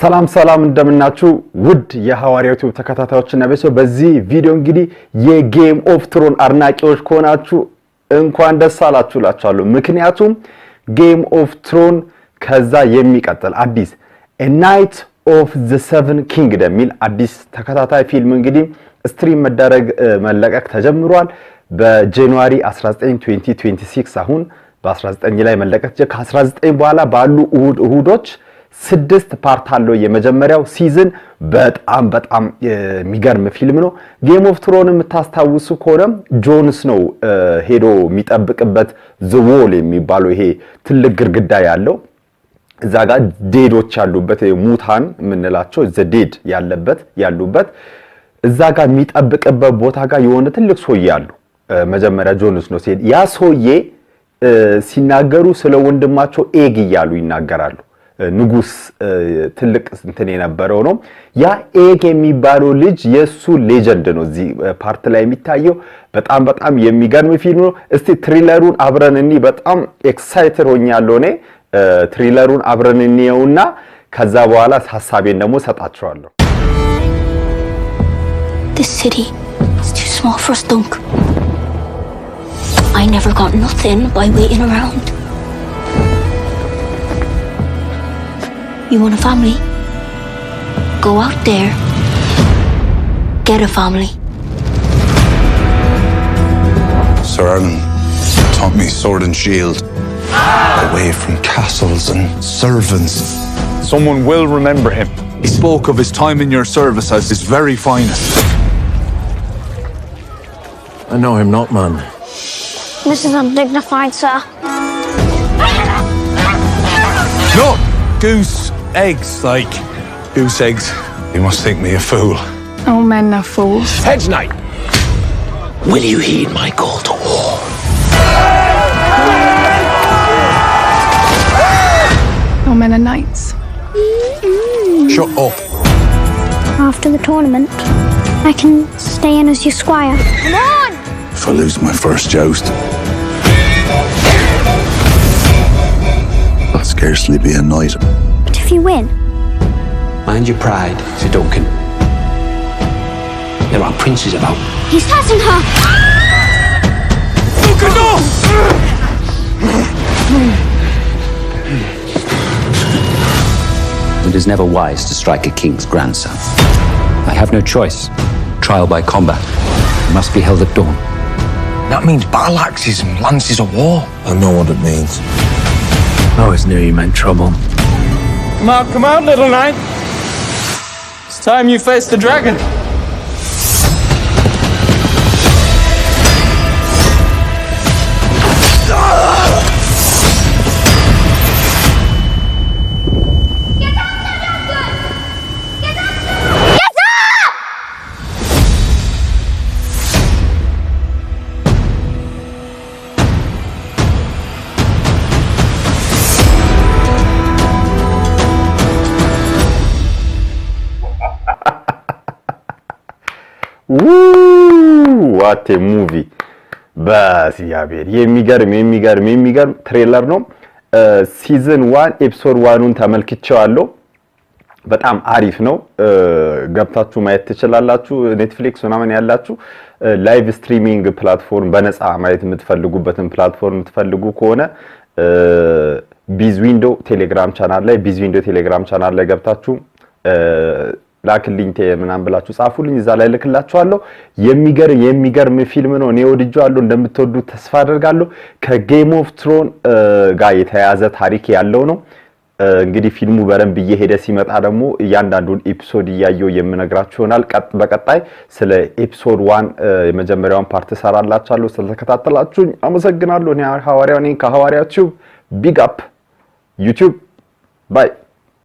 ሰላም እንደምናችሁ ውድ የሐዋርያው ዩቲዩብ ተከታታዮችና ቤተሰቦች በዚህ ቪዲዮ እንግዲህ የጌም ኦፍ ትሮን አድናቂዎች ከሆናችሁ እንኳን ደስ አላችሁ ላችኋለሁ ምክንያቱም ጌም ኦፍ ትሮን ከዛ የሚቀጥል አዲስ A Night of the Seven Kingdom ሚል አዲስ ተከታታይ ፊልም እንግዲህ ስትሪም መለቀቅ ተጀምሯል በጃንዋሪ 19 2026 አሁን በ19 ላይ መለቀቅ ከ19 በኋላ ባሉ እሁዶች 6 ፓርት አለው የመጀመሪያው ሲዝን በጣም የሚገርም ፊልም ነው ጌም ኦፍ ትሮን የምታስታውሱ ከሆነ ጆንስ ነው ሄዶ የሚጠብቅበት ዘ ዎል የሚባለው ይሄ ትልቅ ግርግዳ ያለው እዛ ጋር ዴዶች ያሉበት ሙታን ምንላቸው ዘ ዴድ ያሉበት እዛ ጋር የሚጠብቅበት ቦታ ጋር የሆነ ትልቅ ሶዬ ያሉ መጀመሪያ ጆንስ ነው ሲሄድ ያ ሶዬ ሲናገሩ ስለ ወንድማቸው ኤግ ይያሉ ይናገራሉ ንጉስ ትልቅ እንትን የነበረው ነው ያ ኤግ የሚባለው ልጅ የሱ ሌጀንድ ነው እዚ ፓርት ላይ የሚታየው በጣም የሚገርም ፊልም ነው እስቲ ትሪለሩን አብረን እንይ በጣም ኤክሳይትድ ሆኛለሁ እኔ ትሪለሩን አብረን እንየውና ከዛ በኋላ ሐሳቤን ደግሞ ሰጣችኋለሁ This city is too small for a stunk. I never got nothing by waiting around. You want a family? Go out there. Get a family. Sir Erlen taught me sword and shield. Away from castles and servants. Someone will remember him. He spoke of his time in your service as his very finest. I know him not, man. This is undignified, sir. No! Goose eggs, like goose eggs. You must think me a fool. All men are fools. Hedge Knight! Will you heed my call to war? All men are knights. Shut up. After the tournament, I can stay in as your squire. Come on! If I lose my first joust, I'll scarcely be a knight. But if you win, Mind your pride, Sir Duncan. There are princes about. he's touching her! Duncan, no! It is never wise to strike a king's grandson. I have no choice. Trial by combat must be held at dawn. That means battle axes and lances of war. I know what it means. I always knew you meant trouble. Come out, little knight. It's time you face the dragon. what a movie በሲያቤር የሚገርም ትሬለር ነው ሲዝን 1 ኤፒሶድ 1ን ተመልክቻለሁ በጣም አሪፍ ነው ገብታችሁ ማየት ትችላላችሁ ኔትፍሊክስ ምናምን ያላችሁ ላይቭ ስትሪሚንግ ፕላትፎርም በነፃ ማየት የምትፈልጉበትን ፕላትፎርም ትፈልጉ ከሆነ ቢዝዊንዶ ቴሌግራም ቻናል ላይ ገብታችሁ ላክልኝ ምናምን ብላችሁ ጻፉልኝ እዛ ላይ ልክላችኋለሁ የሚገርም ፊልም ነው እኔ ወድጄዋለሁ እንደምትወዱት ተስፋ አደርጋለሁ ከጌም ኦፍ ትሮን ጋር የተያያዘ ታሪክ ያለው ነው እንግዲህ ፊልሙ በረንብ እየሄደ ሲመጣ ደግሞ እያንዳንዱን ኤፒሶድ እያየው የምነግራችሁ ይሆናል በቀጣይ ስለ ኤፒሶድ 1 የመጀመሪያውን ፓርት ሰራላችኋለሁ ስለተከታተላችሁኝ አመሰግናለሁ እኔ ሐዋርያው ነኝ ከሐዋርያው ዩቲዩብ ቢግ አፕ ዩቲዩብ ባይ